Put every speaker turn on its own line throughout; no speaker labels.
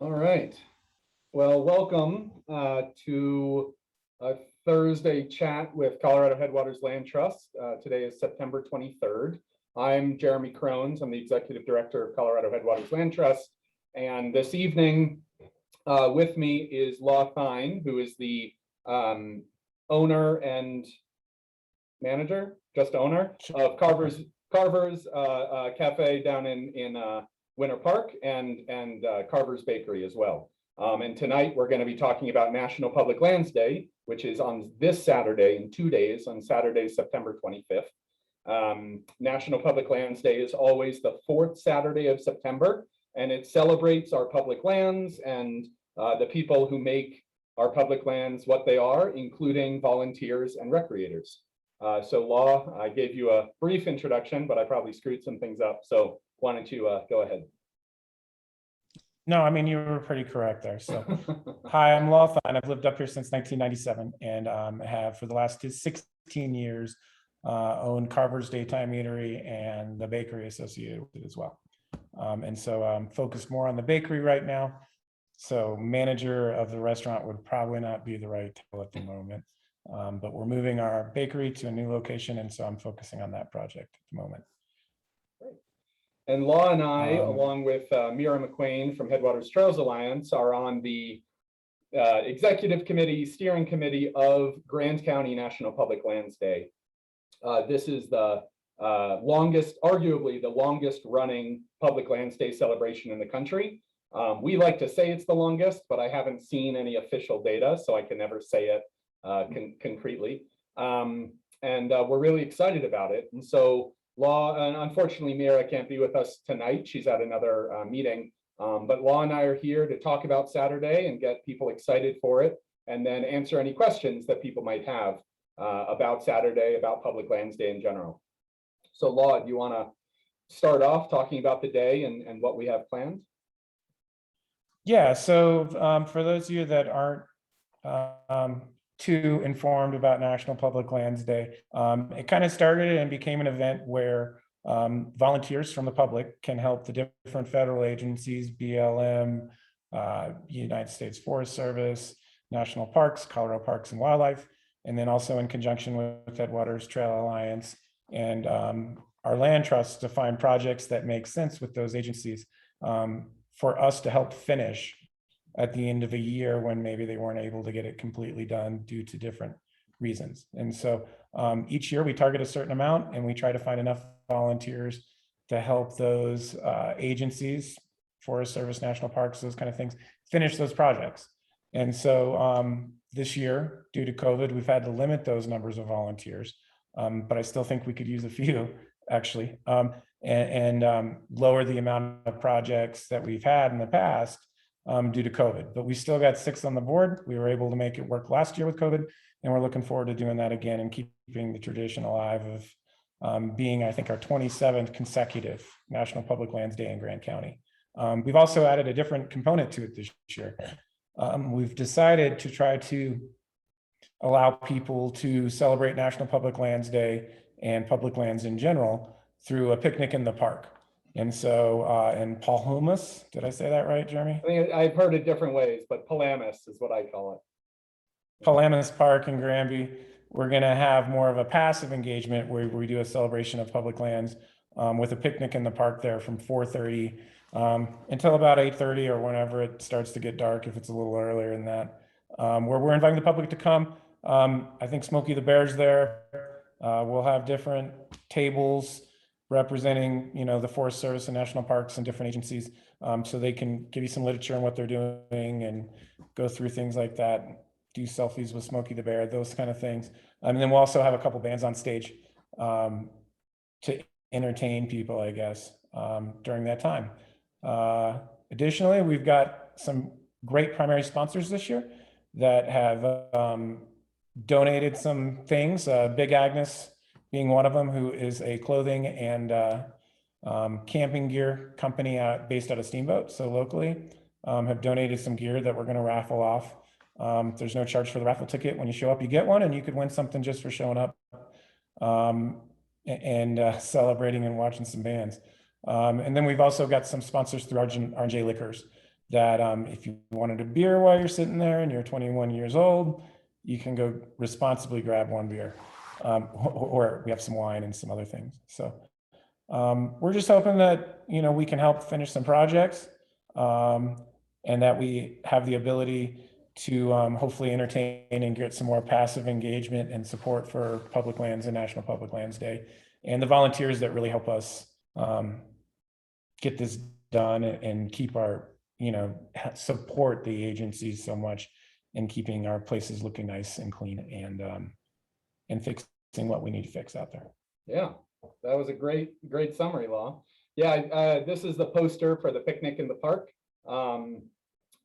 All right. Well, welcome to a Thursday chat with Colorado Headwaters Land Trust. Today is September 23rd. I'm Jeremy Crones. I'm the Executive Director of Colorado Headwaters Land Trust. And this evening with me is Law Thine, who is the owner and manager, just owner of Carver's Cafe down in Winter Park and Carver's Bakery as well. And tonight we're going to be talking about National Public Lands Day, which is on this Saturday in 2 days, on Saturday, September 25th. National Public Lands Day is always the fourth Saturday of September, and it celebrates our public lands and the people who make our public lands what they are, including volunteers and recreators. So Law, I gave you a brief introduction, but I probably screwed some things up. So why don't you go ahead?
No, I mean, you were pretty correct there. So, hi, I'm Law Thine. I've lived up here since 1997 and have for the last 16 years owned Carver's Daytime Eatery and the bakery associated with it as well. And so I'm focused more on the bakery right now. So manager of the restaurant would probably not be the right title at the moment. But we're moving our bakery to a new location. And so I'm focusing on that project at the moment.
And Law and I, along with Mira McQuain from Headwaters Trails Alliance, are on the executive committee, steering committee of Grand County National Public Lands Day. This is the longest, arguably the longest running Public Lands Day celebration in the country. We like to say it's the longest, but I haven't seen any official data, so I can never say it concretely. And we're really excited about it. And so Law, and unfortunately, Mira can't be with us tonight. She's at another meeting, but Law and I are here to talk about Saturday and get people excited for it, and then answer any questions that people might have about Saturday, about Public Lands Day in general. So Law, do you want to start off talking about the day and what we have planned?
Yeah, so for those of you that aren't too informed about National Public Lands Day, it kind of started and became an event where volunteers from the public can help the different federal agencies, BLM, United States Forest Service, National Parks, Colorado Parks and Wildlife, and then also in conjunction with Headwaters Trail Alliance and our land trusts to find projects that make sense with those agencies for us to help finish at the end of a year when maybe they weren't able to get it completely done due to different reasons. And so each year we target a certain amount and we try to find enough volunteers to help those agencies, Forest Service, National Parks, those kind of things, finish those projects. And so this year, due to COVID, we've had to limit those numbers of volunteers, but I still think we could use a few actually, and lower the amount of projects that we've had in the past due to COVID, but we still got 6 on the board. We were able to make it work last year with COVID, and we're looking forward to doing that again and keeping the tradition alive of being, I think, our 27th consecutive National Public Lands Day in Grand County. We've also added a different component to it this year. We've decided to try to allow people to celebrate National Public Lands Day and public lands in general through a picnic in the park. And so in Palamas, did I say that right, Jeremy?
I think I've heard it different ways, but Palamas is what I call it.
Palamas Park in Granby, we're going to have more of a passive engagement where we do a celebration of public lands with a picnic in the park there from 4:30 until about 8:30 or whenever it starts to get dark, if it's a little earlier than that, where we're inviting the public to come. I think Smokey the Bear's there. We'll have different tables representing, the Forest Service and National Parks and different agencies, so they can give you some literature on what they're doing and go through things like that, do selfies with Smokey the Bear, those kind of things. And then we'll also have a couple bands on stage to entertain people, I guess, during that time. Additionally, we've got some great primary sponsors this year that have donated some things, Big Agnes being one of them, who is a clothing and camping gear company based out of Steamboat, so locally, have donated some gear that we're going to raffle off. There's no charge for the raffle ticket. When you show up, you get one, and you could win something just for showing up and celebrating and watching some bands. And then we've also got some sponsors through R&J Liquors that if you wanted a beer while you're sitting there and you're 21 years old, you can go responsibly grab one beer. Or we have some wine and some other things. So we're just hoping that, we can help finish some projects, and that we have the ability to hopefully entertain and get some more passive engagement and support for Public Lands and National Public Lands Day, and the volunteers that really help us get this done and keep our, support the agencies so much in keeping our places looking nice and clean, and fixing what we need to fix out there.
Yeah, that was a great summary, Law. Yeah, this is the poster for the picnic in the park.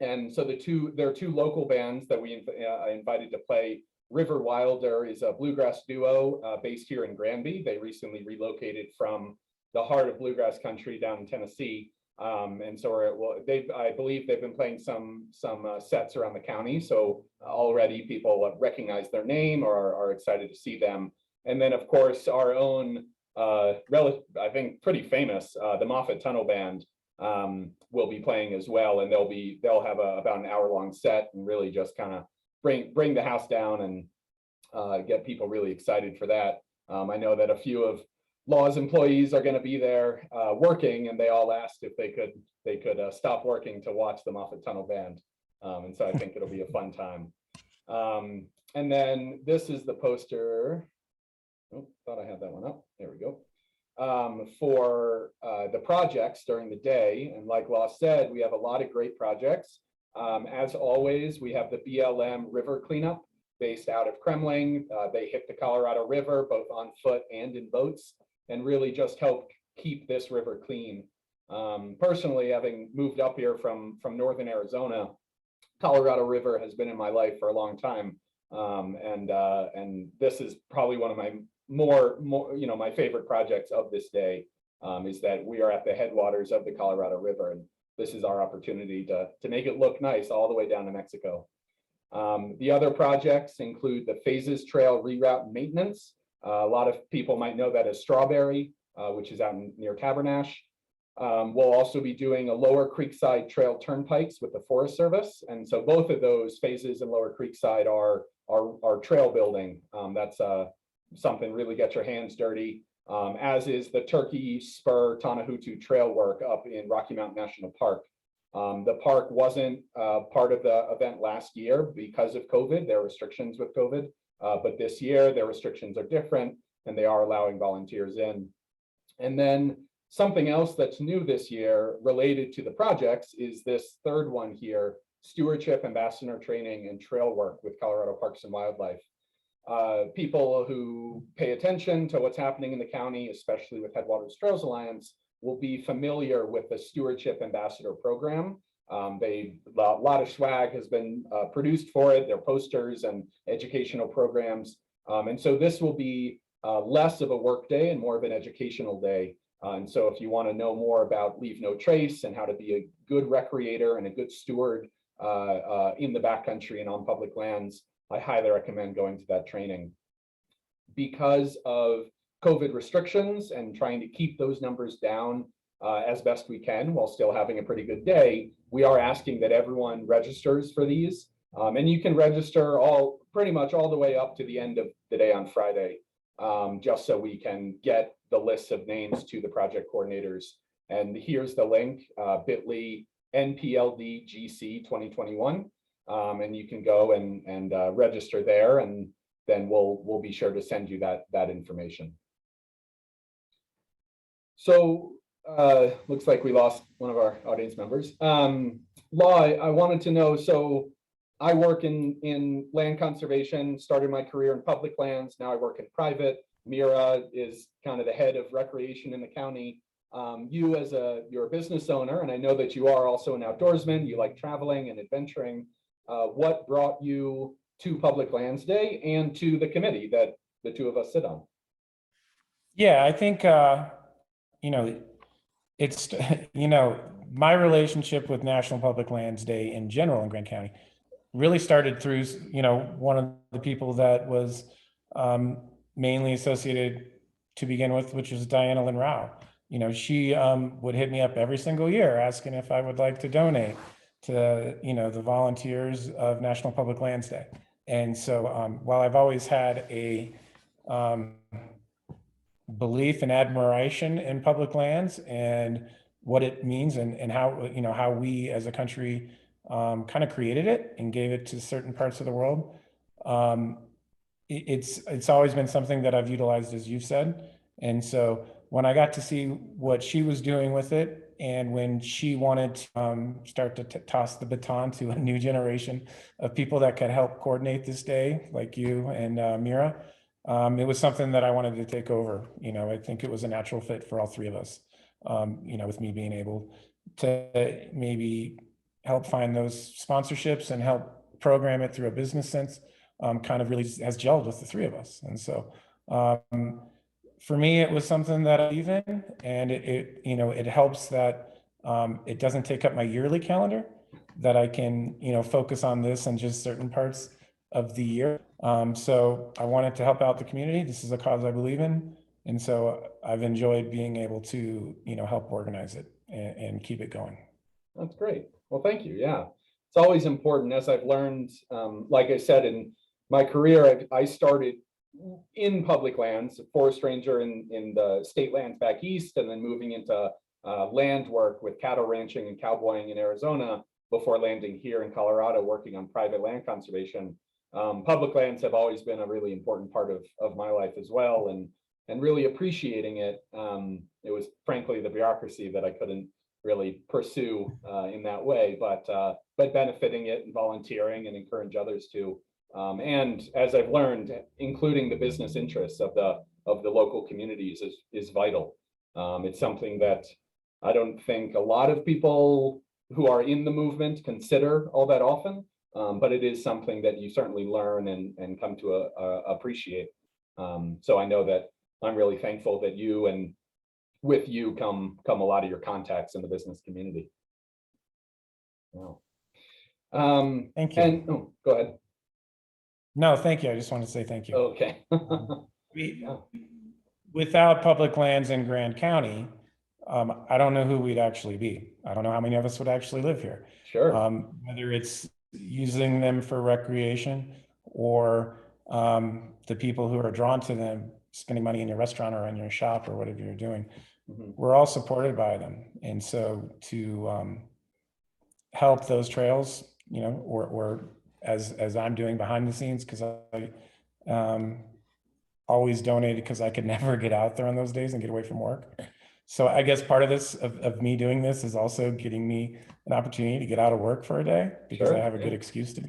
And so there are two local bands that we invited to play. River Wilder is a bluegrass duo based here in Granby. They recently relocated from the heart of bluegrass country down in Tennessee. And so I believe they've been playing some sets around the county. So already people recognize their name or are excited to see them. And then of course our own I think pretty famous, the Moffat Tunnel Band will be playing as well, and they'll have about an hour-long set and really just kind of bring the house down and get people really excited for that. I know that a few of Law's employees are going to be there working, and they all asked if they could stop working to watch the Moffat Tunnel Band, and so I think it'll be a fun time. And then this is the poster. Oh, thought I had that one up. There we go. For the projects during the day. And like Law said, we have a lot of great projects. As always, we have the Blm River Cleanup based out of Kremling. They hit the Colorado River both on foot and in boats, and really just help keep this river clean. Personally, having moved up here from northern Arizona, Colorado River has been in my life for a long time. And this is probably one of my more my favorite projects of this day, is that we are at the headwaters of the Colorado River, and this is our opportunity to make it look nice all the way down to Mexico. The other projects include the Phases Trail reroute and maintenance. A lot of people might know that as Strawberry, which is out near Tabernash. We'll also be doing a Lower Creekside Trail turnpikes with the Forest Service, and so both of those Phases and Lower Creekside are trail building. That's something really get your hands dirty, as is the Turkey Spur Tonahutu trail work up in Rocky Mountain National Park. The park wasn't part of the event last year because of COVID. There are restrictions with COVID, but this year their restrictions are different and they are allowing volunteers in. And then something else that's new this year related to the projects is this third one here, Stewardship, Ambassador Training, and Trail Work with Colorado Parks and Wildlife. People who pay attention to what's happening in the county, especially with Headwaters Trails Alliance, will be familiar with the Stewardship Ambassador program. A lot of swag has been produced for it, their posters and educational programs. And so this will be less of a work day and more of an educational day. And so if you want to know more about Leave No Trace and how to be a good recreator and a good steward in the backcountry and on public lands, I highly recommend going to that training. Because of COVID restrictions and trying to keep those numbers down as best we can while still having a pretty good day, we are asking that everyone registers for these. And you can register pretty much all the way up to the end of the day on Friday, just so we can get the list of names to the project coordinators. And here's the link, bit.ly NPLD GC 2021. And you can go and register there, and then we'll be sure to send you that information. So looks like we lost one of our audience members. Law, I wanted to know, so I work in land conservation, started my career in public lands, now I work in private. Mira is kind of the head of recreation in the county. You're a business owner, and I know that you are also an outdoorsman, you like traveling and adventuring. What brought you to Public Lands Day and to the committee that the two of us sit on?
Yeah, I think, it's, my relationship with National Public Lands Day in general in Grand County really started through, one of the people that was mainly associated to begin with, which is Diana Lynn Rao. She would hit me up every single year asking if I would like to donate to, the volunteers of National Public Lands Day. And so while I've always had a belief and admiration in public lands and what it means and how, how we as a country kind of created it and gave it to certain parts of the world, it's always been something that I've utilized, as you've said. And so when I got to see what she was doing with it, and when she wanted to start to toss the baton to a new generation of people that could help coordinate this day, like you and Mira, it was something that I wanted to take over. I think it was a natural fit for all three of us, with me being able to maybe help find those sponsorships and help program it through a business sense, kind of really has gelled with the three of us. And so for me, it was something that I believe in, and it helps that it doesn't take up my yearly calendar, that I can, focus on this and just certain parts of the year. So I wanted to help out the community. This is a cause I believe in. And so I've enjoyed being able to, help organize it and keep it going.
That's great. Well, thank you. Yeah, it's always important, as I've learned, like I said, in my career, I started in public lands, a forest ranger in the state lands back east, and then moving into land work with cattle ranching and cowboying in Arizona before landing here in Colorado, working on private land conservation. Public lands have always been a really important part of my life as well, and really appreciating it. It was frankly the bureaucracy that I couldn't really pursue in that way, but benefiting it and volunteering and encourage others to. And as I've learned, including the business interests of the local communities is vital. It's something that I don't think a lot of people who are in the movement consider all that often, but it is something that you certainly learn and come to appreciate. So I know that I'm really thankful that you, and with you come a lot of your contacts in the business community. Wow.
Thank you.
And go ahead.
No, thank you. I just wanted to say thank you.
Okay.
Without public lands in Grand County, I don't know who we'd actually be. I don't know how many of us would actually live here.
Sure.
Whether it's using them for recreation or the people who are drawn to them, spending money in your restaurant or in your shop or whatever you're doing, we're all supported by them. And so to help those trails, or as I'm doing behind the scenes, because I always donated because I could never get out there on those days and get away from work. So I guess part of this, of me doing this, is also getting me an opportunity to get out of work for a day, because I have a good excuse to do.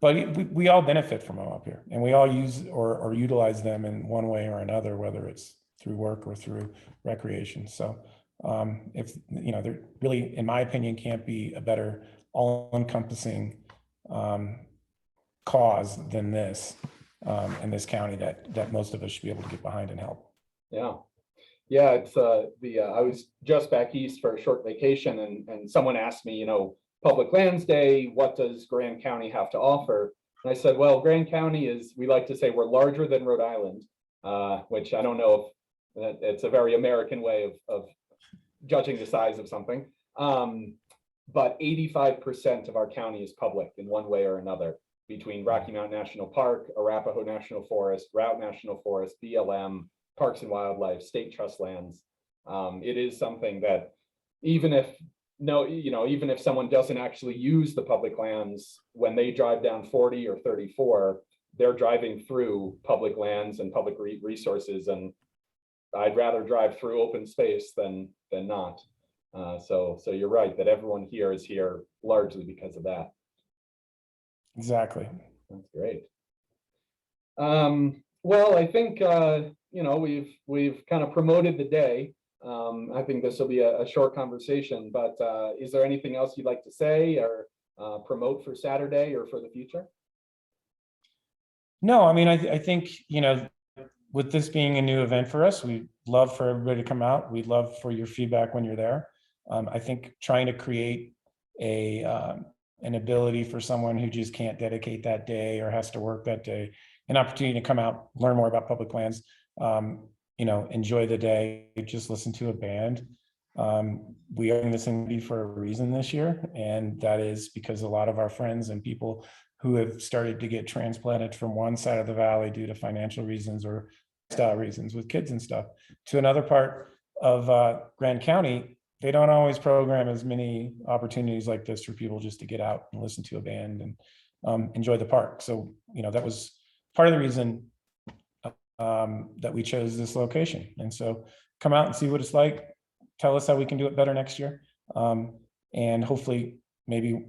But we all benefit from them up here, and we all use or utilize them in one way or another, whether it's through work or through recreation. So if there really, in my opinion, can't be a better all-encompassing cause than this in this county that most of us should be able to get behind and help.
Yeah, it's I was just back east for a short vacation, and someone asked me, Public Lands Day, what does Grand County have to offer? And I said, well, Grand County is, we like to say we're larger than Rhode Island, which I don't know if it's a very American way of judging the size of something. But 85% of our county is public in one way or another, between Rocky Mountain National Park, Arapahoe National Forest, Route National Forest, BLM, Parks and Wildlife, state trust lands. It is something that even if someone doesn't actually use the public lands, when they drive down 40 or 34, they're driving through public lands and public resources, and I'd rather drive through open space than not. So you're right that everyone here is here largely because of that.
Exactly.
That's great. Well, I think we've kind of promoted the day. I think this will be a short conversation, but is there anything else you'd like to say or promote for Saturday or for the future?
No, I mean, I think, with this being a new event for us, we'd love for everybody to come out. We'd love for your feedback when you're there. I think trying to create an ability for someone who just can't dedicate that day or has to work that day, an opportunity to come out, learn more about public lands, enjoy the day, just listen to a band, We are in this thing for a reason this year, and that is because a lot of our friends and people who have started to get transplanted from one side of the valley due to financial reasons or style reasons with kids and stuff to another part of Grand County, they don't always program as many opportunities like this for people just to get out and listen to a band and enjoy the park. So, that was part of the reason that we chose this location. And so come out and see what it's like. Tell us how we can do it better next year. And hopefully maybe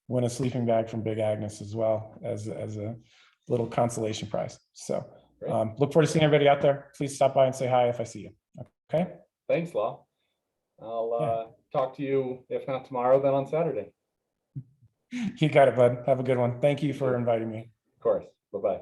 win a sleeping bag from Big Agnes as well as a little consolation prize. So look forward to seeing everybody out there. Please stop by and say hi if I see you. Okay.
Thanks, Law. I'll talk to you, if not tomorrow, then on Saturday.
You got it, bud. Have a good one. Thank you for inviting me.
Of course. Bye-bye.